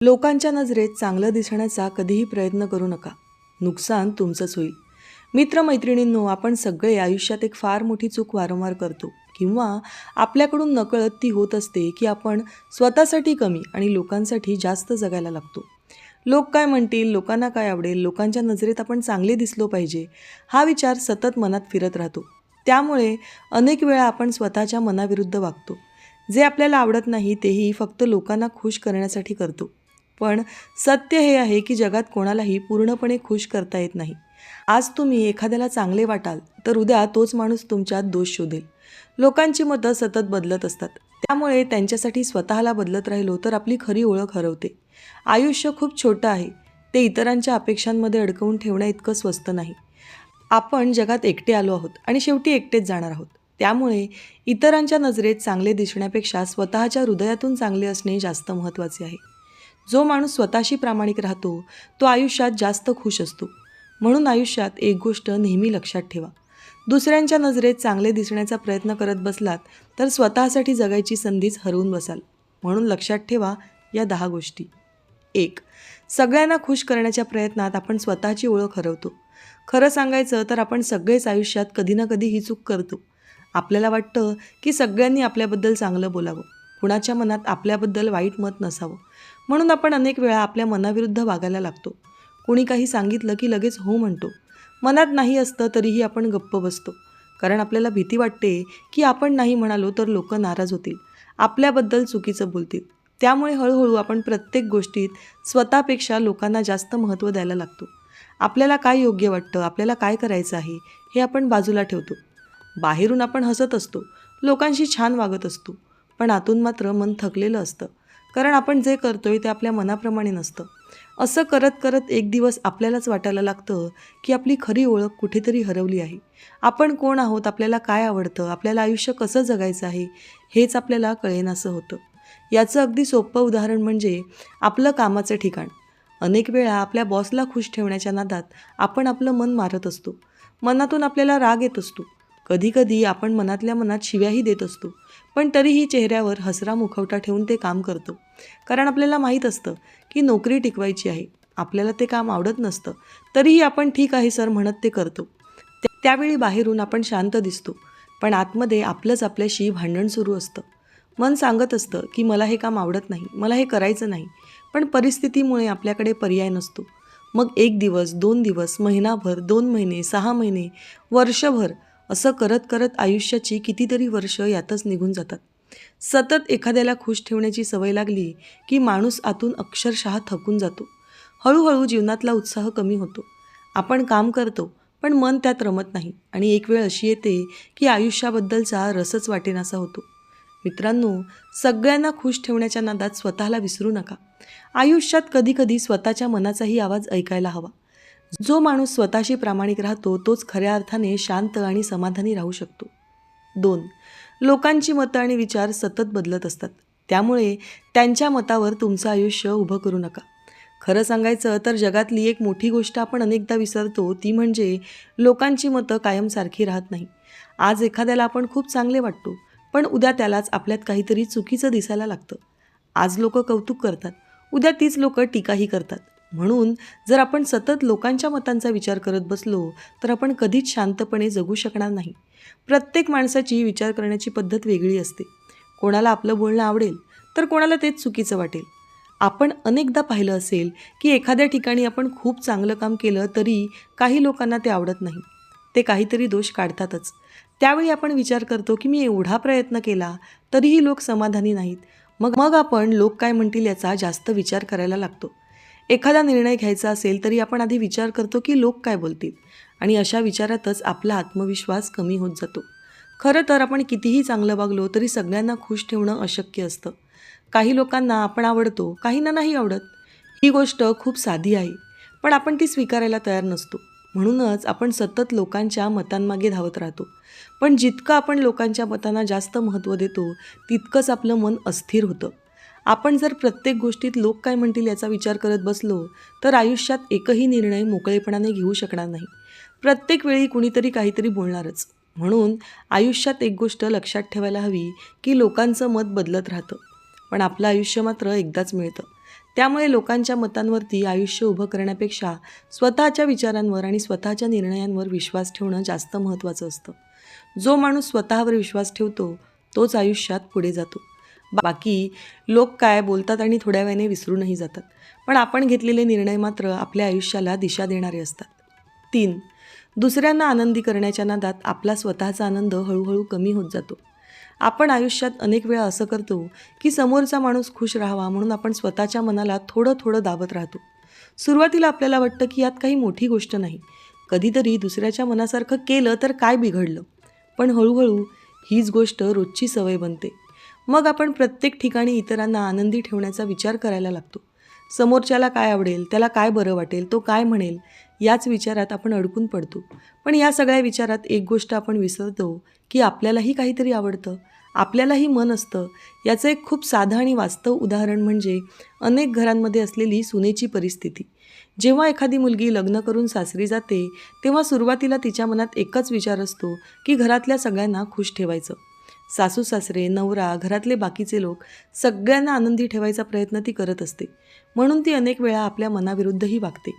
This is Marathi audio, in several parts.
लोकांच्या नजरेत चांगलं दिसण्याचा कधीही प्रयत्न करू नका. नुकसान तुमचंच होईल. मित्रमैत्रिणींनो, आपण सगळे आयुष्यात एक फार मोठी चूक वारंवार करतो किंवा आपल्याकडून नकळत ती होत असते की आपण स्वतःसाठी कमी आणि लोकांसाठी जास्त जगायला लागतो. लोक काय म्हणतील, लोकांना काय आवडेल, लोकांच्या नजरेत आपण चांगले दिसलो पाहिजे, हा विचार सतत मनात फिरत राहतो. त्यामुळे अनेक वेळा आपण स्वतःच्या मनाविरुद्ध वागतो. जे आपल्याला आवडत नाही तेही फक्त लोकांना खुश करण्यासाठी करतो. पण सत्य हे आहे की जगात कोणालाही पूर्णपणे खुश करता येत नाही. आज तुम्ही एखाद्याला चांगले वाटाल तर उद्या तोच माणूस तुमच्यात दोष शोधेल. लोकांची मतं सतत बदलत असतात. त्यामुळे त्यांच्यासाठी स्वतःला बदलत राहिलो तर आपली खरी ओळख हरवते. आयुष्य खूप छोटं आहे. ते इतरांच्या अपेक्षांमध्ये अडकवून ठेवण्या इतकं स्वस्त नाही. आपण जगात एकटे आलो आहोत आणि शेवटी एकटेच जाणार आहोत. त्यामुळे इतरांच्या नजरेत चांगले दिसण्यापेक्षा स्वतःच्या हृदयातून चांगले असणे जास्त महत्त्वाचे आहे. जो माणूस स्वतःशी प्रामाणिक राहतो तो आयुष्यात जास्त खुश असतो. म्हणून आयुष्यात एक गोष्ट नेहमी लक्षात ठेवा. दुसऱ्यांच्या नजरेत चांगले दिसण्याचा प्रयत्न करत बसलात तर स्वतःसाठी जगायची संधीच हरवून बसाल. म्हणून लक्षात ठेवा या 10 गोष्टी. 1. सगळ्यांना खुश करण्याच्या प्रयत्नात आपण स्वतःची ओळख हरवतो. खरं सांगायचं तर आपण सगळेच आयुष्यात कधी ना कधी ही चूक करतो. आपल्याला वाटतं की सगळ्यांनी आपल्याबद्दल चांगलं बोलावं, कुणाच्या मनात आपल्याबद्दल वाईट मत नसावं. म्हणून आपण अनेक वेळा आपल्या मनाविरुद्ध वागायला लागतो. कुणी काही सांगितलं की लगेच हो म्हणतो. मनात नाही असतं तरीही आपण गप्प बसतो. कारण आपल्याला भीती वाटते की आपण नाही म्हणालो तर लोक नाराज होतील, आपल्याबद्दल चुकीचं बोलतील. त्यामुळे हळूहळू आपण प्रत्येक गोष्टीत स्वतःपेक्षा लोकांना जास्त महत्त्व द्यायला लागतो. आपल्याला काय योग्य वाटतं, आपल्याला काय करायचं आहे हे आपण बाजूला ठेवतो. बाहेरून आपण हसत असतो, लोकांशी छान वागत असतो, पण आतून मात्र मन थकलेलं असतं. कारण आपण जे करतोय ते आपल्या मनाप्रमाणे नसतं. असं करत करत एक दिवस आपल्यालाच वाटायला लागतं की आपली खरी ओळख कुठेतरी हरवली आहे. आपण कोण आहोत, आपल्याला काय आवडतं, आपल्याला आयुष्य कसं जगायचं आहे हेच आपल्याला कळेनासं होतं. याचं अगदी सोपं उदाहरण म्हणजे आपलं कामाचं ठिकाण. अनेक वेळा आपल्या बॉसला खुश ठेवण्याच्या नादात आपण आपलं मन मारत असतो. मनातून आपल्याला राग येत असतो. कधीकधी आपण मनातल्या मनात शिव्याही देत असतो. पण तरीही चेहऱ्यावर हसरा मुखवटा ठेवून ते काम करतो. कारण आपल्याला माहीत असतं की नोकरी टिकवायची आहे. आपल्याला ते काम आवडत नसतं तरीही आपण ठीक आहे सर म्हणत ते करतो. त्यावेळी बाहेरून आपण शांत दिसतो, पण आतमध्ये आपलंच आपल्याशी भांडण सुरू असतं. मन सांगत असतं की मला हे काम आवडत नाही, मला हे करायचं नाही. पण परिस्थितीमुळे आपल्याकडे पर्याय नसतो. मग 1 दिवस, 2 दिवस, महिनाभर, 2 महिने, 6 महिने, वर्षभर असं करत करत आयुष्याची कितीतरी वर्ष यातच निघून जातात. सतत एखाद्याला खुश ठेवण्याची सवय लागली की माणूस आतून अक्षरशः थकून जातो. हळूहळू जीवनातला उत्साह कमी होतो. आपण काम करतो पण मन त्यात रमत नाही आणि एक वेळ अशी येते की आयुष्याबद्दलचा रसच वाटेनासा होतो. मित्रांनो, सगळ्यांना खुश ठेवण्याच्या नादात स्वतःला विसरू नका. आयुष्यात कधीकधी स्वतःच्या मनाचाही आवाज ऐकायला हवा. जो माणूस स्वतःशी प्रामाणिक राहतो तोच खऱ्या अर्थाने शांत आणि समाधानी राहू शकतो. 2. लोकांची मतं आणि विचार सतत बदलत असतात. त्यामुळे त्यांच्या मतावर तुमचं आयुष्य उभं करू नका. खरं सांगायचं तर जगातली एक मोठी गोष्ट आपण अनेकदा विसरतो ती म्हणजे लोकांची मतं कायमसारखी राहत नाही. आज एखाद्याला आपण खूप चांगले वाटतो, पण उद्या त्यालाच आपल्यात काहीतरी चुकीचं दिसायला लागतं. आज लोक कौतुक करतात, उद्या तीच लोक टीकाही करतात. म्हणून जर आपण सतत लोकांच्या मतांचा विचार करत बसलो तर आपण कधीच शांतपणे जगू शकणार नाही. प्रत्येक माणसाची विचार करण्याची पद्धत वेगळी असते. कोणाला आपलं बोलणं आवडेल तर कोणाला तेच चुकीचं वाटेल. आपण अनेकदा पाहिलं असेल की एखाद्या ठिकाणी आपण खूप चांगलं काम केलं तरी काही लोकांना ते आवडत नाही. ते काहीतरी दोष काढतातच. त्यावेळी आपण विचार करतो की मी एवढा प्रयत्न केला तरीही लोक समाधानी नाहीत. मग आपण लोक काय म्हणतील याचा जास्त विचार करायला लागतो. एखादा निर्णय घ्यायचा असेल तरी आपण आधी विचार करतो की लोक काय बोलतील, आणि अशा विचारातच आपला आत्मविश्वास कमी होत जातो. खरं तर आपण कितीही चांगलं वागलो तरी सगळ्यांना खुश ठेवणं अशक्य असतं. काही लोकांना आपण आवडतो, काहींना नाही आवडत. ही गोष्ट खूप साधी आहे, पण आपण ती स्वीकारायला तयार नसतो. म्हणूनच आपण सतत लोकांच्या मतांमागे धावत राहतो. पण जितकं आपण लोकांच्या मतांना जास्त महत्त्व देतो तितकंच आपलं मन अस्थिर होतं. आपण जर प्रत्येक गोष्टीत लोक काय म्हणतील याचा विचार करत बसलो तर आयुष्यात एकही निर्णय मोकळेपणाने घेऊ शकणार नाही. प्रत्येक वेळी कुणीतरी काहीतरी बोलणारच. म्हणून आयुष्यात एक गोष्ट लक्षात ठेवायला हवी की लोकांचं मत बदलत राहतं, पण आपलं आयुष्य मात्र एकदाच मिळतं. त्यामुळे लोकांच्या मतांवरती आयुष्य उभं करण्यापेक्षा स्वतःच्या विचारांवर आणि स्वतःच्या निर्णयांवर विश्वास ठेवणं जास्त महत्त्वाचं असतं. जो माणूस स्वतःवर विश्वास ठेवतो तोच आयुष्यात पुढे जातो. बाकी लोक काय बोलतात आणि थोड्या वेळाने विसरूनही जातात, पण आपण घेतलेले निर्णय मात्र आपल्या आयुष्याला दिशा देणारे असतात. 3. दुसऱ्यांना आनंदी करण्याच्या नादात आपला स्वतःचा आनंद हळूहळू कमी होत जातो. आपण आयुष्यात अनेक वेळा असं करतो की समोरचा माणूस खुश राहावा म्हणून आपण स्वतःच्या मनाला थोडं थोडं दाबत राहतो. सुरुवातीला आपल्याला वाटतं की यात काही मोठी गोष्ट नाही, कधीतरी दुसऱ्याच्या मनासारखं केलं तर काय बिघडलं. पण हळूहळू हीच गोष्ट रोजची सवय बनते. मग आपण प्रत्येक ठिकाणी इतरांना आनंदी ठेवण्याचा विचार करायला लागतो. समोरच्याला काय आवडेल, त्याला काय बरं वाटेल, तो काय म्हणेल, याच विचारात आपण अडकून पडतो. पण या सगळ्या विचारात एक गोष्ट आपण विसरतो की आपल्यालाही काहीतरी आवडतं, आपल्यालाही मन असतं. याचं एक खूप साधं आणि वास्तव उदाहरण म्हणजे अनेक घरांमध्ये असलेली सुनेची परिस्थिती. जेव्हा एखादी मुलगी लग्न करून सासरी जाते तेव्हा सुरुवातीला तिच्या मनात एकच विचार असतो की घरातल्या सगळ्यांना खुश ठेवायचं. सासू सासरे, नवरा, घरातले बाकीचे लोक सगळ्यांना आनंदी ठेवायचा प्रयत्न ती करत असते. म्हणून ती अनेक वेळा आपल्या मनाविरुद्धही वागते.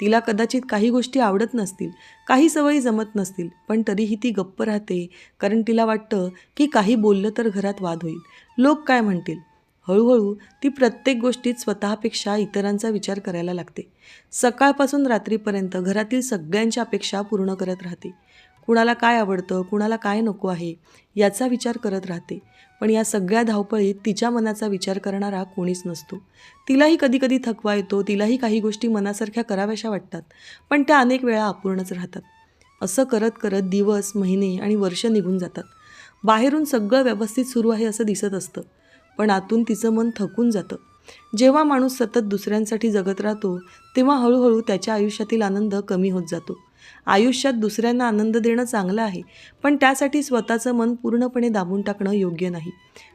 तिला कदाचित काही गोष्टी आवडत नसतील, काही सवयी जमत नसतील, पण तरीही ती गप्प राहते, कारण तिला वाटतं की काही बोललं तर घरात वाद होईल, लोक काय म्हणतील. हळूहळू ती प्रत्येक गोष्टीत स्वतःपेक्षा इतरांचा विचार करायला लागते. सकाळपासून रात्रीपर्यंत घरातील सगळ्यांच्या अपेक्षा पूर्ण करत राहते. कुणाला काय आवडतं, कुणाला काय नको आहे याचा विचार करत राहते. पण या सगळ्या धावपळीत तिच्या मनाचा विचार करणारा कोणीच नसतो. तिलाही कधीकधी थकवा येतो, तिलाही काही गोष्टी मनासारख्या कराव्याशा वाटतात, पण त्या अनेक वेळा अपूर्णच राहतात. असं करत करत दिवस, महिने आणि वर्ष निघून जातात. बाहेरून सगळं व्यवस्थित सुरू आहे असं दिसत असतं, पण आतून तिचं मन थकून जातं. जेव्हा माणूस सतत दुसऱ्यांसाठी जगत राहतो तेव्हा हळूहळू त्याच्या आयुष्यातील आनंद कमी होत जातो. आयुष्यात दुसऱ्यांना आनंद देणं चांगलं आहे, पण त्यासाठी स्वतःचं मन पूर्णपणे दाबून टाकणं योग्य नाही,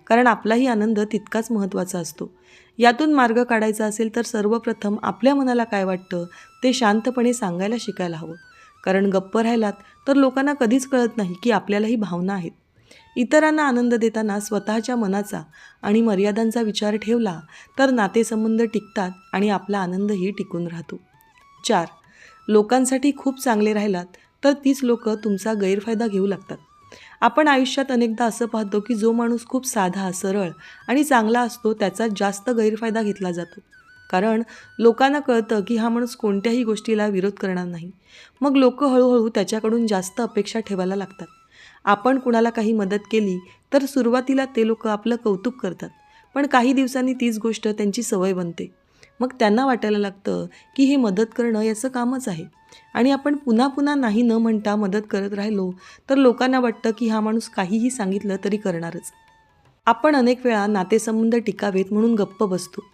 कारण आपलाही आनंद तितकाच महत्त्वाचा असतो. यातून मार्ग काढायचा असेल तर सर्वप्रथम आपल्या मनाला काय वाटतं ते शांतपणे सांगायला शिकायला हवं, कारण गप्प राहिलात तर लोकांना कधीच कळत नाही की आपल्यालाही भावना आहेत. इतरांना आनंद देताना स्वतःच्या मनाचा आणि मर्यादांचा विचार ठेवला तर नातेसंबंध टिकतात आणि आपला आनंदही टिकून राहतो. 4. लोकांसाठी खूप चांगले राहिलात तर तीच लोक तुमचा गैरफायदा घेऊ लागतात. आपण आयुष्यात अनेकदा असं पाहतो की जो माणूस खूप साधा, सरळ आणि चांगला असतो त्याचा जास्त गैरफायदा घेतला जातो, कारण लोकांना कळतं की हा माणूस कोणत्याही गोष्टीला विरोध करणार नाही. मग लोक हळूहळू त्याच्याकडून जास्त अपेक्षा ठेवायला लागतात. आपण कुणाला काही मदत केली तर सुरुवातीला ते लोक आपलं कौतुक करतात, पण काही दिवसांनी तीच गोष्ट त्यांची सवय बनते. मग त्यांना वाटायला लागतं की हे मदत करणं याचं कामच आहे, आणि आपण पुन्हा पुन्हा नाही न म्हणता मदत करत राहिलो तर लोकांना वाटतं की हा माणूस काहीही सांगितलं तरी करणारच. आपण अनेक वेळा नातेसंबंध टिकावेत म्हणून गप्प बसतो,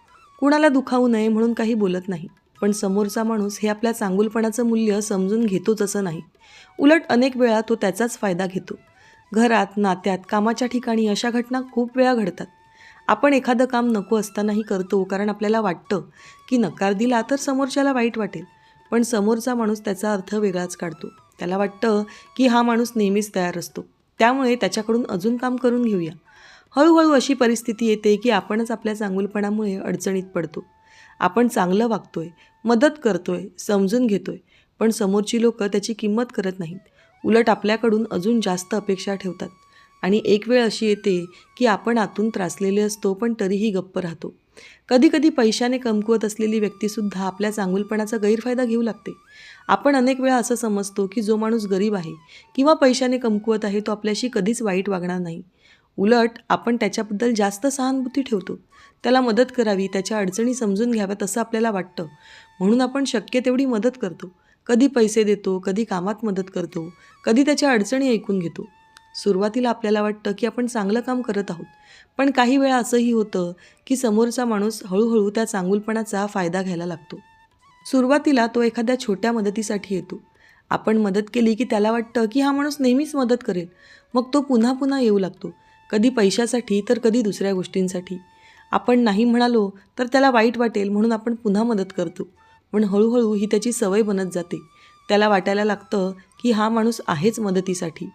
कुणाला दुखावू नये म्हणून काही बोलत नाही, पण समोरचा माणूस हे आपल्या चांगुलपणाचं मूल्य समजून घेतोच असं नाही. उलट अनेक वेळा तो त्याचाच फायदा घेतो. घरात, नात्यात, कामाच्या ठिकाणी अशा घटना खूप वेळा घडतात. आपण एखादं काम नको असतानाही करतो, कारण आपल्याला वाटतं की नकार दिला तर समोरच्याला वाईट वाटेल, पण समोरचा माणूस त्याचा अर्थ वेगळाच काढतो. त्याला वाटतं की हा माणूस नेहमीच तयार असतो, त्यामुळे त्याच्याकडून अजून काम करून घेऊया. हळूहळू अशी परिस्थिती येते की आपणच आपल्या चांगुलपणामुळे अडचणीत पडतो. आपण चांगलं वागतोय, मदत करतोय, समजून घेतोय, पण समोरची लोक त्याची किंमत करत नाहीत. उलट आपल्याकडून अजून जास्त अपेक्षा ठेवतात. आणि एक वेळ अशी येते की आपण आतून त्रासलेले असतो पण तरीही गप्प राहतो. कधीकधी पैशाने कमकुवत असलेली व्यक्तीसुद्धा आपल्या चांगुलपणाचा गैरफायदा घेऊ लागते. आपण अनेक वेळा असं समजतो की जो माणूस गरीब आहे किंवा पैशाने कमकुवत आहे तो आपल्याशी कधीच वाईट वागणार नाही. उलट आपण त्याच्याबद्दल जास्त सहानुभूती ठेवतो, त्याला मदत करावी, त्याच्या अडचणी समजून घ्याव्यात असं आपल्याला वाटतं, म्हणून आपण शक्य तेवढी मदत करतो. कधी पैसे देतो, कधी कामात मदत करतो, कधी त्याच्या अडचणी ऐकून घेतो. सुरुवातीला आपल्याला वाटतं की आपण चांगलं काम करत आहोत, पण काही वेळा असंही होतं की समोरचा माणूस हळूहळू त्या चांगुलपणाचा फायदा घ्यायला लागतो. सुरुवातीला तो एखाद्या छोट्या मदतीसाठी येतो. आपण मदत केली की त्याला वाटतं की हा माणूस नेहमीच मदत करेल, मग तो पुन्हा पुन्हा येऊ लागतो, कधी पैशासाठी तर कधी दुसऱ्या गोष्टींसाठी. आपण नाही म्हणालो तर त्याला वाईट वाटेल म्हणून आपण पुन्हा मदत करतो, पण हळूहळू ही त्याची सवय बनत जाते. त्याला वाटायला लागतं की हा माणूस आहेच मदतीसाठी.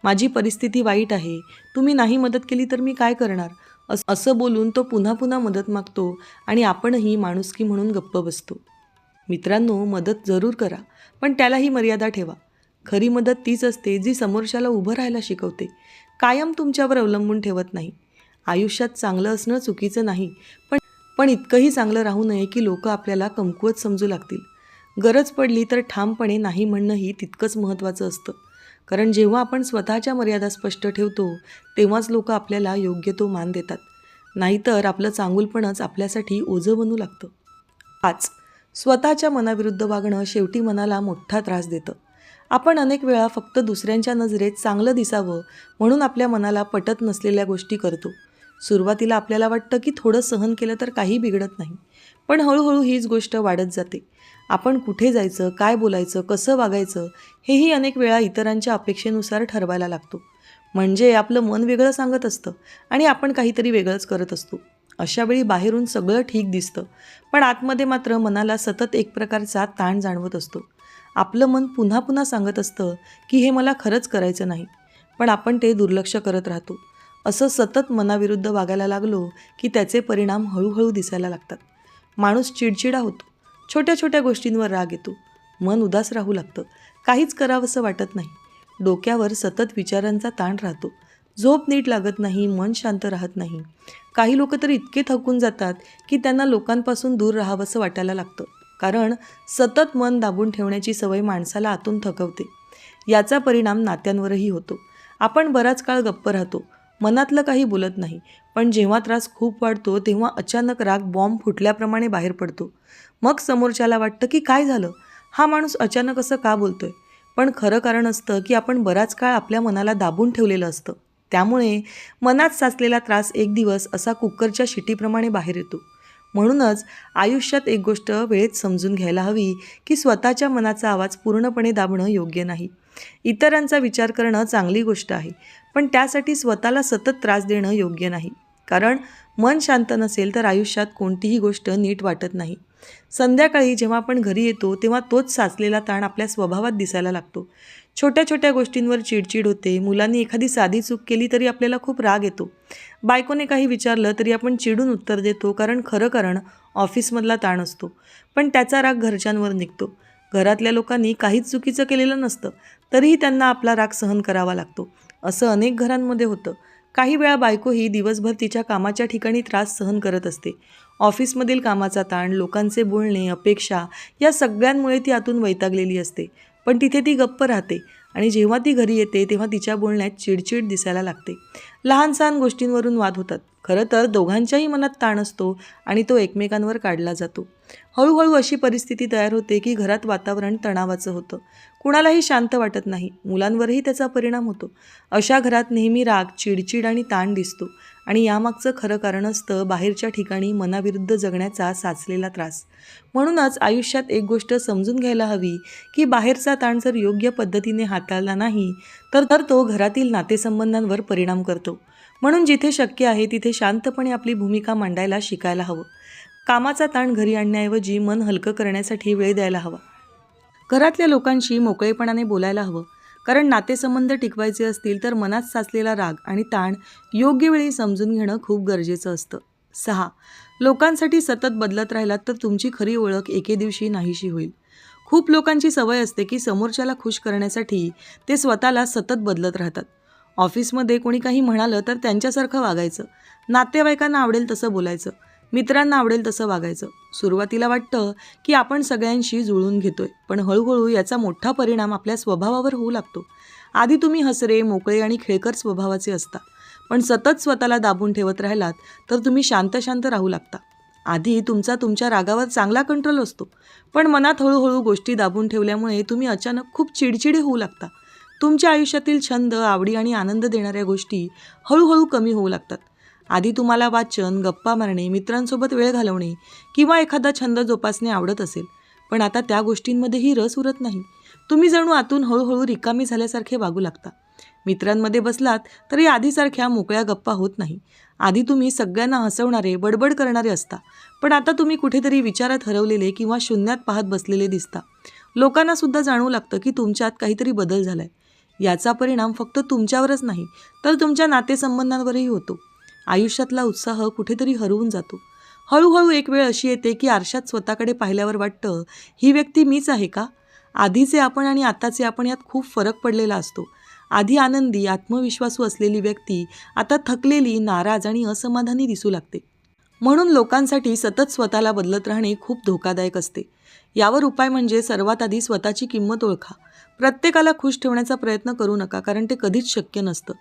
माझी परिस्थिती वाईट आहे, तुम्ही नाही मदत केली तर मी काय करणार, असं बोलून तो पुन्हा पुन्हा मदत मागतो आणि आपणही माणुसकी म्हणून गप्प बसतो. मित्रांनो, मदत जरूर करा, पण त्यालाही मर्यादा ठेवा. खरी मदत तीच असते जी समोरच्याला उभं राहायला शिकवते, कायम तुमच्यावर अवलंबून ठेवत नाही. आयुष्यात चांगलं असणं चुकीचं नाही, पण पण इतकंही चांगलं राहू नये की लोक आपल्याला कमकुवत समजू लागतील. गरज पडली तर ठामपणे नाही म्हणणंही तितकंच महत्त्वाचं असतं. कारण जेव्हा आपण स्वतःच्या मर्यादा स्पष्ट ठेवतो, तेव्हाच लोक आपल्याला योग्य तो मान देतात. नाहीतर आपलं चांगुलपणच आपल्यासाठी ओझं बनू लागतं. 5. स्वतःच्या मनाविरुद्ध वागणं शेवटी मनाला मोठा त्रास देतं. आपण अनेक वेळा फक्त दुसऱ्यांच्या नजरेत चांगलं दिसावं म्हणून आपल्या मनाला पटत नसलेल्या गोष्टी करतो. सुरुवातीला आपल्याला वाटतं की थोडं सहन केलं तर काही बिघडत नाही, पण हळूहळू हीच गोष्ट वाढत जाते. आपण कुठे जायचं, काय बोलायचं, कसं वागायचं हेही अनेक वेळा इतरांच्या अपेक्षेनुसार ठरवायला लागतो. म्हणजे आपलं मन वेगळं सांगत असतं आणि आपण काहीतरी वेगळंच करत असतो. अशावेळी बाहेरून सगळं ठीक दिसतं, पण आतमध्ये मात्र मनाला सतत एक प्रकारचा ताण जाणवत असतो. आपलं मन पुन्हा पुन्हा सांगत असतं की हे मला खरंच करायचं नाही, पण आपण ते दुर्लक्ष करत राहतो. असं सतत मनाविरुद्ध वागायला लागलो की त्याचे परिणाम हळूहळू दिसायला लागतात. माणूस चिडचिडा होतो, छोट्या छोट्या गोष्टींवर राग येतो, मन उदास राहू लागतं, काहीच करावंसं वाटत नाही, डोक्यावर सतत विचारांचा ताण राहतो, झोप नीट लागत नाही, मन शांत राहत नाही. काही लोक तर इतके थकून जातात की त्यांना लोकांपासून दूर राहावंसं वाटायला लागतं, कारण सतत मन दाबून ठेवण्याची सवय माणसाला आतून थकवते. याचा परिणाम नात्यांवरही होतो. आपण बराच काळ गप्प राहतो, मनातलं काही बोलत नाही, पण जेव्हा त्रास खूप वाढतो तेव्हा अचानक राग बॉम्ब फुटल्याप्रमाणे बाहेर पडतो. मग समोरच्याला वाटतं की काय झालं, हा माणूस अचानक असं का बोलतोय. पण खरं कारण असतं की आपण बराच काळ आपल्या मनाला दाबून ठेवलेलं असतं. त्यामुळे मनात साचलेला त्रास एक दिवस असा कुकरच्या शिटीप्रमाणे बाहेर येतो. म्हणूनच आयुष्यात एक गोष्ट वेळेत समजून घ्यायला हवी की स्वतःच्या मनाचा आवाज पूर्णपणे दाबणं योग्य नाही. इतरांचा विचार करणं चांगली गोष्ट आहे, पण त्यासाठी स्वतःला सतत त्रास देणं योग्य नाही. कारण मन शांत नसेल तर आयुष्यात कोणतीही गोष्ट नीट वाटत नाही. संध्याकाळी जेव्हा आपण घरी येतो तेव्हा तोच साचलेला ताण आपल्या स्वभावात दिसायला लागतो. छोट्या छोट्या गोष्टींवर चिडचिड होते, मुलांनी एखादी साधी चूक केली तरी आपल्याला खूप राग येतो, बायकोने काही विचारलं तरी आपण चिडून उत्तर देतो, कारण कारण ऑफिसमधला ताण असतो, पण त्याचा राग घरच्यांवर निघतो. घरातल्या लोकांनी काहीच चुकीचं केलेलं नसतं, तरीही त्यांना आपला राग सहन करावा लागतो. असं अनेक घरांमध्ये होतं. काही वेळा बायको ही दिवसभर तिच्या कामाच्या ठिकाणी त्रास सहन करत असते. ऑफिसमधील कामाचा ताण, लोकांचे बोलणे, अपेक्षा या सगळ्यांमुळे ती आतून वैतागलेली असते. पण तिथे ती गप्प राहते आणि जेव्हा ती घरी येते तेव्हा तिच्या बोलण्यात चिडचिड दिसायला लागते. लहान सहान गोष्टींवरून वाद होतात. खरं तर दोघांच्याही मनात ताण असतो आणि तो एकमेकांवर काढला जातो. हळूहळू अशी परिस्थिती तयार होते की घरात वातावरण तणावाचं होतं. कुणालाही शांत वाटत नाही, मुलांवरही त्याचा परिणाम होतो. अशा घरात नेहमी राग, चिडचिड आणि ताण दिसतो आणि यामागचं खरं कारण असतं बाहेरच्या ठिकाणी मनाविरुद्ध जगण्याचा साचलेला त्रास. म्हणूनच आयुष्यात एक गोष्ट समजून घ्यायला हवी की बाहेरचा ताण जर योग्य पद्धतीने हाताळला नाही तर तो घरातील नातेसंबंधांवर परिणाम करतो. म्हणून जिथे शक्य आहे तिथे शांतपणे आपली भूमिका मांडायला शिकायला हवं. कामाचा ताण घरी आणण्याऐवजी मन हलकं करण्यासाठी वेळ द्यायला हवा. घरातल्या लोकांशी मोकळेपणाने बोलायला हवं, कारण नातेसंबंध टिकवायचे असतील तर मनात साचलेला राग आणि ताण योग्य वेळी समजून घेणं खूप गरजेचं असतं. 6. लोकांसाठी सतत बदलत राहिलात तर तुमची खरी ओळख एके दिवशी नाहीशी होईल. खूप लोकांची सवय असते की समोरच्याला खुश करण्यासाठी ते स्वतःला सतत बदलत राहतात. ऑफिसमध्ये कोणी काही म्हणालं तर त्यांच्यासारखं वागायचं, नातेवाईकांना आवडेल तसं बोलायचं, मित्रांना आवडेल तसं वागायचं. सुरुवातीला वाटतं की आपण सगळ्यांशी जुळून घेतोय, पण हळूहळू याचा मोठा परिणाम आपल्या स्वभावावर होऊ लागतो. आधी तुम्ही हसरे, मोकळे आणि खेळकर स्वभावाचे असता, पण सतत स्वतःला दाबून ठेवत राहिलात तर तुम्ही शांत शांत राहू लागता. आधी तुमच्या रागावर चांगला कंट्रोल असतो, पण मनात हळूहळू गोष्टी दाबून ठेवल्यामुळे तुम्ही अचानक खूप चिडचिडी होऊ लागता. तुमच्या आयुष्यातील छंद, आवडी आणि आनंद देणाऱ्या गोष्टी हळूहळू कमी होऊ लागतात. आधी तुम्हाला वाचन, गप्पा मारणे, मित्रांसोबत वेळ घालवणे किंवा एखादा छंद जोपासणे आवडत असेल, पण आता त्या गोष्टींमध्येही रस उरत नाही. तुम्ही जणू आतून हळूहळू रिकामी झाल्यासारखे वागू लागता. मित्रांमध्ये बसलात तरी आधीसारख्या मोकळ्या गप्पा होत नाही. आधी तुम्ही सगळ्यांना हसवणारे, बडबड करणारे असता, पण आता तुम्ही कुठेतरी विचारात हरवलेले किंवा शून्यात पाहत बसलेले दिसता. लोकांना सुद्धा जाणवू लागतं की तुमच्यात काहीतरी बदल झालाय. याचा परिणाम फक्त तुमच्यावरच नाही तर तुमच्या नातेसंबंधांवरही होतो. आयुष्यातला उत्साह कुठेतरी हरवून जातो. हळूहळू एक वेळ अशी येते की आरशात स्वतःकडे पाहिल्यावर वाटतं, ही व्यक्ती मीच आहे का? आधीचे आपण आणि आताचे आपण यात खूप फरक पडलेला असतो. आधी आनंदी, आत्मविश्वासू असलेली व्यक्ती आता थकलेली, नाराज आणि असमाधानी दिसू लागते. म्हणून लोकांसाठी सतत स्वतःला बदलत राहणे खूप धोकादायक असते. यावर उपाय म्हणजे सर्वात आधी स्वतःची किंमत ओळखा. प्रत्येकाला खुश ठेवण्याचा प्रयत्न करू नका, कारण ते कधीच शक्य नसतं.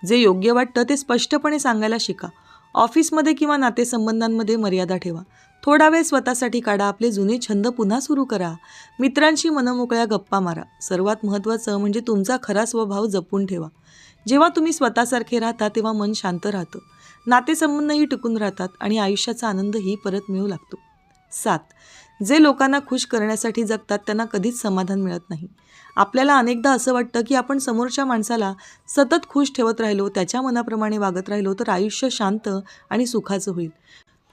जे योग्य वाटतं ते स्पष्टपणे सांगायला शिका. ऑफिसमध्ये किंवा नातेसंबंधांमध्ये मर्यादा ठेवा. थोडा वेळ स्वतःसाठी काढा. आपले जुने छंद पुन्हा सुरू करा. मित्रांशी मनमोकळ्या गप्पा मारा. सर्वात महत्त्वाचं म्हणजे तुमचा खरा स्वभाव जपून ठेवा. जेव्हा तुम्ही स्वतःसारखे राहता तेव्हा मन शांत राहतं, नातेसंबंधही टिकून राहतात आणि आयुष्याचा आनंदही परत मिळू लागतो. 7. जे लोकांना खुश करण्यासाठी जगतात त्यांना कधीच समाधान मिळत नाही. आपल्याला अनेकदा असं वाटतं की आपण समोरच्या माणसाला सतत खुश ठेवत राहिलो, त्याच्या मनाप्रमाणे वागत राहिलो तर आयुष्य शांत आणि सुखाचं होईल.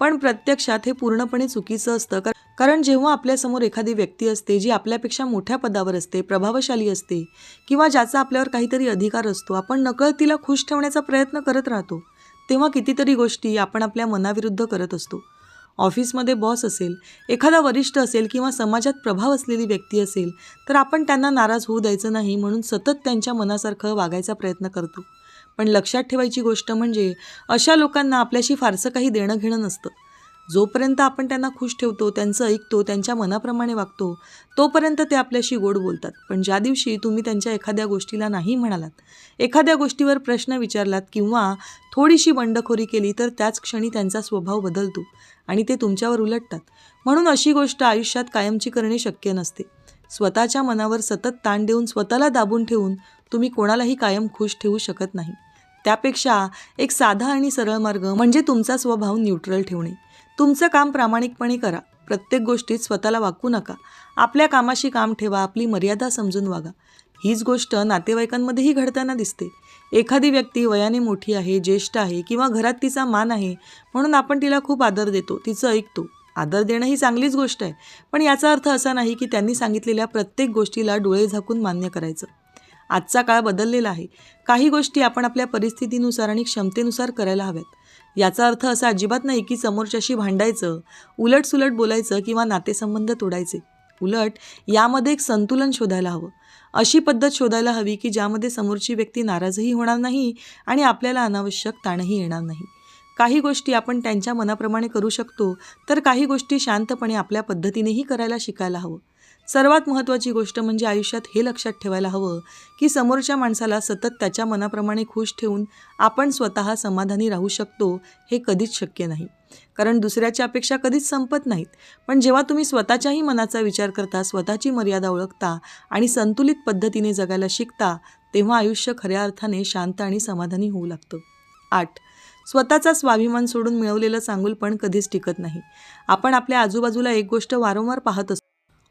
पण प्रत्यक्षात हे पूर्णपणे चुकीचं असतं. कारण जेव्हा आपल्यासमोर एखादी व्यक्ती असते जी आपल्यापेक्षा मोठ्या पदावर असते, प्रभावशाली असते किंवा ज्याचा आपल्यावर काहीतरी अधिकार असतो, आपण नकळत तिला खुश ठेवण्याचा प्रयत्न करत राहतो. तेव्हा कितीतरी गोष्टी आपण आपल्या मनाविरुद्ध करत असतो. ऑफिसमध्ये बॉस असेल, एखादा वरिष्ठ असेल किंवा समाजात प्रभाव असलेली व्यक्ती असेल तर आपण त्यांना नाराज होऊ द्यायचं नाही म्हणून सतत त्यांच्या मनासारखं वागायचा प्रयत्न करतो. पण लक्षात ठेवायची गोष्ट म्हणजे अशा लोकांना आपल्याशी फारसं काही देणं घेणं नसतं. जोपर्यंत आपण त्यांना खुश ठेवतो, त्यांचं ऐकतो, त्यांच्या मनाप्रमाणे वागतो, तोपर्यंत ते आपल्याशी गोड बोलतात. पण ज्या दिवशी तुम्ही त्यांच्या एखाद्या गोष्टीला नाही म्हणालात, एखाद्या गोष्टीवर प्रश्न विचारलात किंवा थोडीशी बंडखोरी केली तर त्याच क्षणी त्यांचा स्वभाव बदलतो आणि ते तुमच्यावर उलटतात. म्हणून अशी गोष्ट आयुष्यात कायमची करणे शक्य नसते. स्वतःच्या मनावर सतत ताण देऊन, स्वतःला दाबून ठेवून तुम्ही कोणालाही कायम खुश ठेवू शकत नाही. त्यापेक्षा एक साधा आणि सरळ मार्ग म्हणजे तुमचा स्वभाव न्यूट्रल ठेवणे. तुमचं काम प्रामाणिकपणे करा. प्रत्येक गोष्टीत स्वतःला वाकवू नका. आपल्या कामाशी काम ठेवा. आपली मर्यादा समजून वागा. हीच गोष्ट नातेवाईकांमध्येही घडताना दिसते. एखादी व्यक्ती वयाने मोठी आहे, ज्येष्ठ आहे किंवा घरात तिचा मान आहे म्हणून आपण तिला खूप आदर देतो, तिचं ऐकतो. आदर देणं ही चांगलीच गोष्ट आहे, पण याचा अर्थ असा नाही की त्यांनी सांगितलेल्या प्रत्येक गोष्टीला डोळे झाकून मान्य करायचं. आजचा काळ बदललेला आहे. काही गोष्टी आपण आपल्या परिस्थितीनुसार आणि क्षमतेनुसार करायला हव्यात. याचा अर्थ असा अजिबात नाही की समोरच्याशी भांडायचं, उलटसुलट बोलायचं किंवा नातेसंबंध तोडायचे. उलट यामध्ये एक संतुलन शोधायला हवं. अशी पद्धत शोधायला हवी की ज्यामध्ये समोरची व्यक्ती नाराजही होणार नाही आणि आपल्याला अनावश्यक ताणही येणार नाही. काही गोष्टी आपण त्यांच्या मनाप्रमाणे करू शकतो, तर काही गोष्टी शांतपणे आपल्या पद्धतीनेही करायला शिकायला हवं. सर्वात महत्त्वाची गोष्ट म्हणजे आयुष्यात हे लक्षात ठेवायला हवं की समोरच्या माणसाला सतत त्याच्या मनाप्रमाणे खुश ठेवून आपण स्वतः समाधानी राहू शकतो हे कधीच शक्य नाही. कारण दुसऱ्याच्या अपेक्षा कधीच संपत नाहीत. पण जेव्हा तुम्ही स्वतःच्याही मनाचा विचार करता, स्वतःची मर्यादा ओळखता आणि संतुलित पद्धतीने जगायला शिकता, तेव्हा आयुष्य खऱ्या अर्थाने शांत आणि समाधानी होऊ लागतं. 8. स्वतःचा स्वाभिमान सोडून मिळवलेलं चांगुलपण कधीच टिकत नाही. आपण आपल्या आजूबाजूला एक गोष्ट वारंवार पाहत असतो.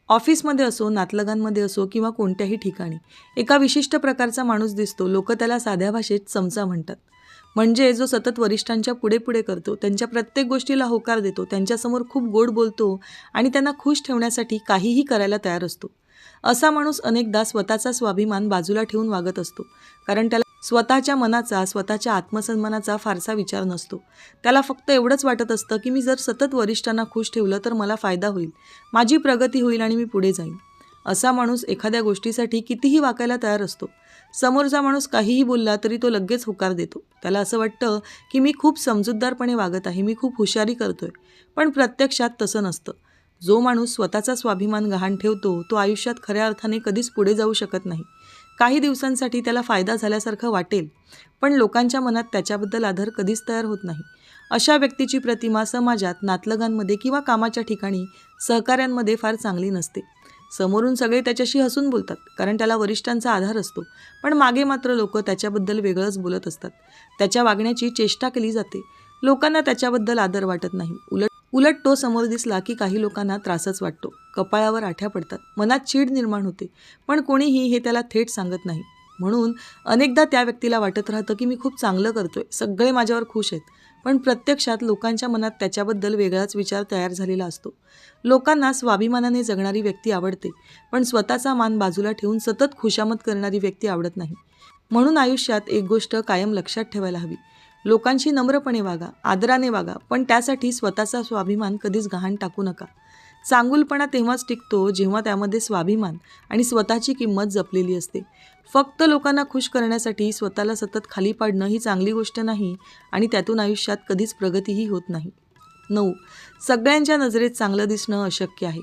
ऑफिसमध्ये असो, नातलगांमध्ये असो किंवा कोणत्याही ठिकाणी एका विशिष्ट प्रकारचा माणूस दिसतो. लोक त्याला साध्या भाषेत चमचा म्हणतात. म्हणजे जो सतत वरिष्ठांच्या पुढे पुढे करतो, त्यांच्या प्रत्येक गोष्टीला होकार देतो, त्यांच्यासमोर खूप गोड बोलतो आणि त्यांना खुश ठेवण्यासाठी काहीही करायला तयार असतो. असा माणूस अनेकदा स्वतःचा स्वाभिमान बाजूला ठेवून वागत असतो. कारण त्याला स्वतःच्या मनाचा, स्वतःच्या आत्मसन्मानाचा फारसा विचार नसतो. त्याला फक्त एवढंच वाटत असतं की मी जर सतत वरिष्ठांना खुश ठेवलं तर मला फायदा होईल, माझी प्रगती होईल आणि मी पुढे जाईन. असा माणूस एखाद्या गोष्टीसाठी कितीही वाकायला तयार असतो. समोरचा माणूस काहीही बोलला तरी तो लगेच होकार देतो. त्याला असं वाटतं की मी खूप समजूतदारपणे वागत आहे, मी खूप हुशारी करतोय. पण प्रत्यक्षात तसं नसतं. जो माणूस स्वतःचा स्वाभिमान गहाण ठेवतो तो आयुष्यात खऱ्या अर्थाने कधीच पुढे जाऊ शकत नाही. काही दिवसांसाठी त्याला फायदा झाल्यासारखं वाटेल, पण लोकांच्या मनात त्याच्याबद्दल आदर कधीच तयार होत नाही. अशा व्यक्तीची प्रतिमा समाजात, नातलगांमध्ये किंवा कामाच्या ठिकाणी सहकाऱ्यांमध्ये फार चांगली नसते. समोरून सगळे त्याच्याशी हसून बोलतात कारण त्याला वरिष्ठांचा आधार असतो, पण मागे मात्र लोक त्याच्याबद्दल वेगळंच बोलत असतात. त्याच्या वागण्याची चेष्टा केली जाते. लोकांना त्याच्याबद्दल आदर वाटत नाही. उलट तो समोर दिसला की काही लोकांना त्रासच वाटतो. कपाळावर आठ्या पडतात, मनात चीड निर्माण होते, पण कोणीही हे त्याला थेट सांगत नाही. म्हणून अनेकदा त्या व्यक्तीला वाटत राहतं की मी खूप चांगलं करतोय, सगळे माझ्यावर खुश आहेत. पण प्रत्यक्षात लोकांच्या मनात त्याच्याबद्दल वेगळाच विचार तयार झालेला असतो. लोकांना स्वाभिमानाने जगणारी व्यक्ती आवडते, पण स्वतःचा मान बाजूला ठेवून सतत खुशामत करणारी व्यक्ती आवडत नाही. म्हणून आयुष्यात एक गोष्ट कायम लक्षात ठेवायला हवी. लोकांशी नम्रपणे वागा, आदराने वागा, पण त्यासाठी स्वतःचा स्वाभिमान कधीच गहाण टाकू नका. चांगुलपणा तेव्हाच टिकतो जेव्हा त्यामध्ये स्वाभिमान आणि स्वतःची किंमत जपलेली असते. फक्त लोकांना खुश करण्यासाठी स्वतःला सतत खाली पाडणं ही चांगली गोष्ट नाही आणि त्यातून आयुष्यात कधीच प्रगतीही होत नाही. 9. सगळ्यांच्या नजरेत चांगलं दिसणं अशक्य आहे.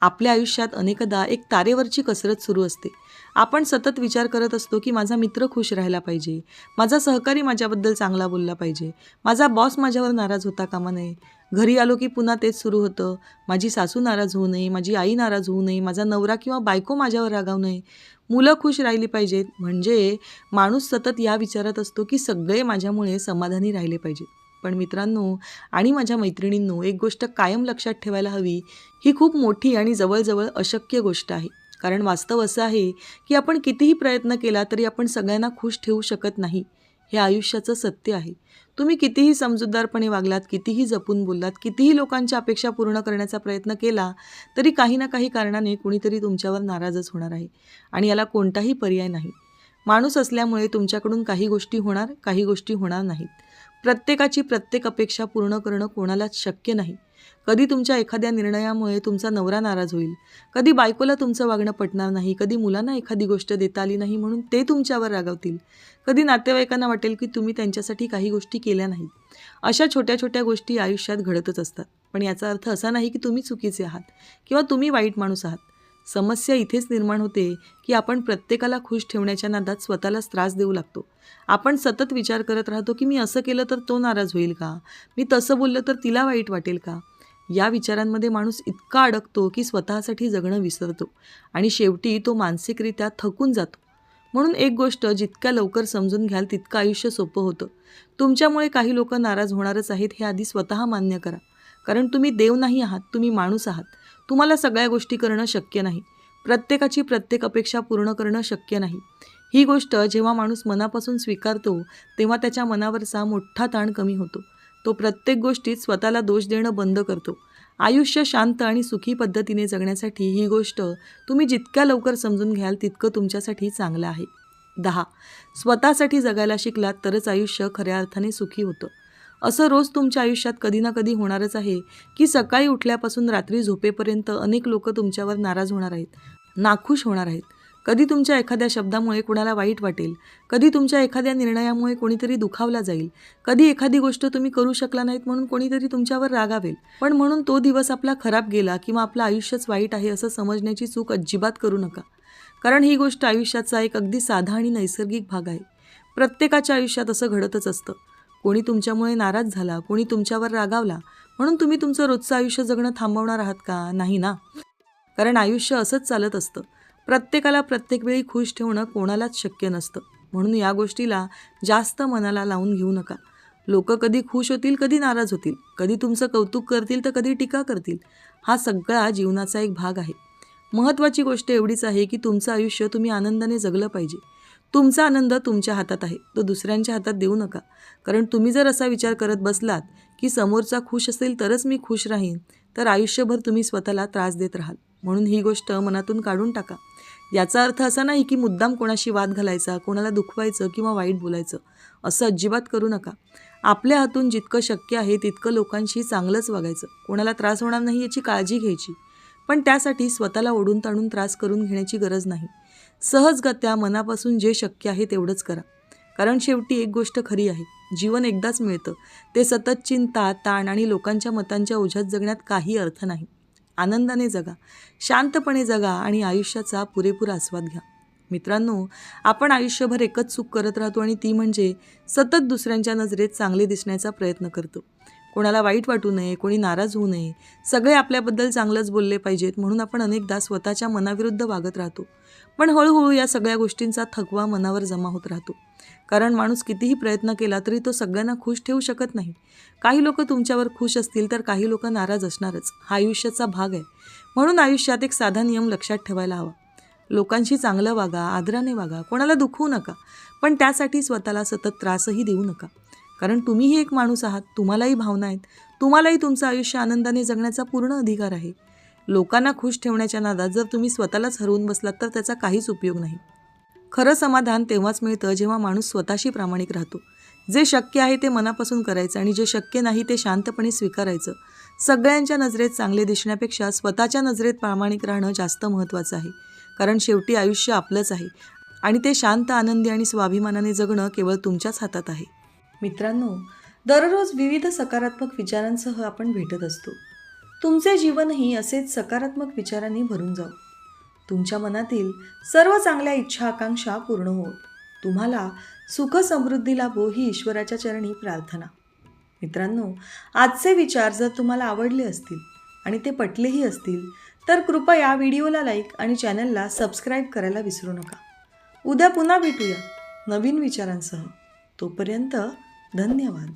आपल्या आयुष्यात अनेकदा एक तारेवरची कसरत सुरू असते. आपण सतत विचार करत असतो की माझा मित्र खुश राहायला पाहिजे, माझा सहकारी माझ्याबद्दल चांगला बोलला पाहिजे, माझा बॉस माझ्यावर नाराज होता कामा नये. घरी आलो की पुन्हा तेच सुरू होतं. माझी सासू नाराज होऊ नये, माझी आई नाराज होऊ नये, माझा नवरा किंवा बायको माझ्यावर रागावू नये, मुलं खुश राहिली पाहिजेत. म्हणजे माणूस सतत या विचारात असतो की सगळे माझ्यामुळे समाधानी राहिले पाहिजेत. पण मित्रांनो आणि माझ्या मैत्रिणींनो, एक गोष्ट कायम लक्षात ठेवायला हवी, ही खूप मोठी आणि जवळजवळ अशक्य गोष्ट आहे. कारण वास्तव असं आहे की आपण कितीही प्रयत्न केला तरी आपण सगळ्यांना खुश ठेवू शकत नाही. हे आयुष्याचं सत्य आहे. तुम्ही कितीही समजूतदारपणे वागलात, कितीही जपून बोललात, कितीही लोकांच्या अपेक्षा पूर्ण करण्याचा प्रयत्न केला, तरी काही ना काही कारणाने कुणीतरी तुमच्यावर नाराजच होणार आहे आणि याला कोणताही पर्याय नाही. माणूस असल्यामुळे तुमच्याकडून काही गोष्टी होणार, काही गोष्टी होणार नाहीत. प्रत्येकाची प्रत्येक अपेक्षा पूर्ण करणं कोणालाच शक्य नाही. कधी तुमच्या एखाद्या निर्णयामुळे तुमचा नवरा नाराज होईल, कधी बायकोला तुमचं वागणं पटणार नाही, कधी मुलांना एखादी गोष्ट देता आली नाही म्हणून ते तुमच्यावर रागावतील, कधी नातेवाईकांना वाटेल की तुम्ही त्यांच्यासाठी काही गोष्टी केल्या नाहीत. अशा छोट्या छोट्या गोष्टी आयुष्यात घडतच असतात. पण याचा अर्थ असा नाही की तुम्ही चुकीचे आहात किंवा तुम्ही वाईट माणूस आहात. समस्या इथेच निर्माण होते की आपण प्रत्येकाला खुश ठेवण्याच्या नादात स्वतःलाच त्रास देऊ लागतो. आपण सतत विचार करत राहतो की मी असं केलं तर तो नाराज होईल का, मी तसं बोललं तर तिला वाईट वाटेल का. या विचारांमध्ये माणूस इतका अडकतो की स्वतःसाठी जगणं विसरतो आणि शेवटी तो मानसिकरित्या थकून जातो. म्हणून एक गोष्ट जितक्या लवकर समजून घ्याल तितकं आयुष्य सोपं होतं. तुमच्यामुळे काही लोक नाराज होणारच आहेत हे आधी स्वतः मान्य करा. कारण तुम्ही देव नाही आहात, तुम्ही माणूस आहात. तुम्हाला सगळ्या गोष्टी करणं शक्य नाही. प्रत्येकाची प्रत्येक अपेक्षा पूर्ण करणं शक्य नाही. ही गोष्ट जेव्हा माणूस मनापासून स्वीकारतो तेव्हा त्याच्या मनावरचा मोठा ताण कमी होतो. तो प्रत्येक गोष्टीत स्वतःला दोष देणं बंद करतो. आयुष्य शांत आणि सुखी पद्धतीने जगण्यासाठी ही गोष्ट तुम्ही जितक्या लवकर समजून घ्याल तितकं तुमच्यासाठी चांगलं आहे. 10. स्वतःसाठी जगायला शिकलात तरच आयुष्य खऱ्या अर्थाने सुखी होतं. असं रोज तुमच्या आयुष्यात कधी ना कधी होणारच आहे की सकाळी उठल्यापासून रात्री झोपेपर्यंत अनेक लोक तुमच्यावर नाराज होणार आहेत, नाखुश होणार आहेत. कधी तुमच्या एखाद्या शब्दामुळे कुणाला वाईट वाटेल, कधी तुमच्या एखाद्या निर्णयामुळे कोणीतरी दुखावला जाईल, कधी एखादी गोष्ट तुम्ही करू शकला नाहीत म्हणून कोणीतरी तुमच्यावर रागावेल. पण म्हणून तो दिवस आपला खराब गेला किंवा आपलं आयुष्यच वाईट आहे असं समजण्याची चूक अजिबात करू नका. कारण ही गोष्ट आयुष्याचा एक अगदी साधा आणि नैसर्गिक भाग आहे. प्रत्येकाच्या आयुष्यात असं घडतच असतं. कोणी तुमच्यामुळे नाराज झाला, कोणी तुमच्यावर रागावला म्हणून तुम्ही तुमचं रोजचं आयुष्य जगणं थांबवणार आहात का? नाही ना. कारण आयुष्य असंच चालत असतं. प्रत्येकाला प्रत्येक वेळी खुश ठेवणं कोणालाच शक्य नसतं. म्हणून या गोष्टीला जास्त मनाला लावून घेऊ नका. लोक कधी खुश होतील, कधी नाराज होतील, कधी तुमचं कौतुक करतील तर कधी टीका करतील. हा सगळा जीवनाचा एक भाग आहे. महत्त्वाची गोष्ट एवढीच आहे की तुमचं आयुष्य तुम्ही आनंदाने जगलं पाहिजे. तुमचा आनंद तुमच्या हातात आहे, तो दुसऱ्यांच्या हातात देऊ नका. कारण तुम्ही जर असा विचार करत बसलात की समोरचा खुश असेल तरच मी खुश राहीन, तर आयुष्यभर तुम्ही स्वतःला त्रास देत राहाल. म्हणून ही गोष्ट मनातून काढून टाका. याचा अर्थ असा नाही की मुद्दाम कोणाशी वाद घालायचा, कोणाला दुखवायचं किंवा वाईट बोलायचं, असं अजिबात करू नका. आपल्या हातून जितकं शक्य आहे तितकं लोकांशी चांगलंच वागायचं, कोणाला त्रास होणार नाही याची काळजी घ्यायची. पण त्यासाठी स्वतःला ओढून ताणून त्रास करून घेण्याची गरज नाही. सहजगत्या मनापासून जे शक्य आहे तेवढंच करा. कारण शेवटी एक गोष्ट खरी आहे, जीवन एकदाच मिळतं. ते सतत चिंता, ताण आणि लोकांच्या मतांच्या ओझ्यात जगण्यात काही अर्थ नाही. आनंदाने जगा, शांतपणे जगा आणि आयुष्याचा पुरेपूर आस्वाद घ्या. मित्रांनो, आपण आयुष्यभर एकच चूक करत राहतो आणि ती म्हणजे सतत दुसऱ्यांच्या नजरेत चांगले दिसण्याचा प्रयत्न करतो. कोणाला वाईट वाटू नये, कोणी नाराज होऊ नये, सगळे आपल्याबद्दल चांगलंच बोलले पाहिजेत म्हणून आपण अनेकदा स्वतःच्या मनाविरुद्ध वागत राहतो. पण हळूहळू या सगळ्या गोष्टींचा थकवा मनावर जमा होत राहतो. कारण माणूस कितीही प्रयत्न केला तरी तो सगळ्यांना खुश ठेवू शकत नाही. काही लोक तुमच्यावर खुश असतील तर काही लोक नाराज असणारच. हा आयुष्याचा भाग आहे. म्हणून आयुष्यात एक साधा नियम लक्षात ठेवायला हवा. लोकांशी चांगलं वागा, आदराने वागा, कोणाला दुखवू नका. पण त्यासाठी स्वतःला सतत त्रासही देऊ नका. कारण तुम्हीही एक माणूस आहात, तुम्हालाही भावना आहेत, तुम्हालाही तुमचं आयुष्य आनंदाने जगण्याचा पूर्ण अधिकार आहे. लोकांना खुश ठेवण्याच्या नादात जर तुम्ही स्वतःलाच हरवून बसलात तर त्याचा काहीच उपयोग नाही. खरं समाधान तेव्हाच मिळतं जेव्हा माणूस स्वतःशी प्रामाणिक राहतो, जे शक्य आहे ते मनापासून करायचं आणि जे शक्य नाही ते शांतपणे स्वीकारायचं. सगळ्यांच्या नजरेत चांगले दिसण्यापेक्षा स्वतःच्या नजरेत प्रामाणिक राहणं जास्त महत्त्वाचं आहे. कारण शेवटी आयुष्य आपलंच आहे आणि ते शांत, आनंदी आणि स्वाभिमानाने जगणं केवळ तुमच्याच हातात आहे. मित्रांनो, दररोज विविध सकारात्मक विचारांसह आपण भेटत असतो. तुमचे जीवनही असेच सकारात्मक विचारांनी भरून जावो. तुमच्या मनातील सर्व चांगल्या इच्छा आकांक्षा पूर्ण होत. तुम्हाला सुख समृद्धी लाभो ही ईश्वराच्या चरणी प्रार्थना. मित्रांनो, आजचे विचार जर तुम्हाला आवडले असतील आणि ते पटलेही असतील तर कृपया व्हिडिओला लाईक आणि चॅनलला सबस्क्राईब करायला विसरू नका. उद्या पुन्हा भेटूया नवीन विचारांसह. तोपर्यंत धन्यवाद.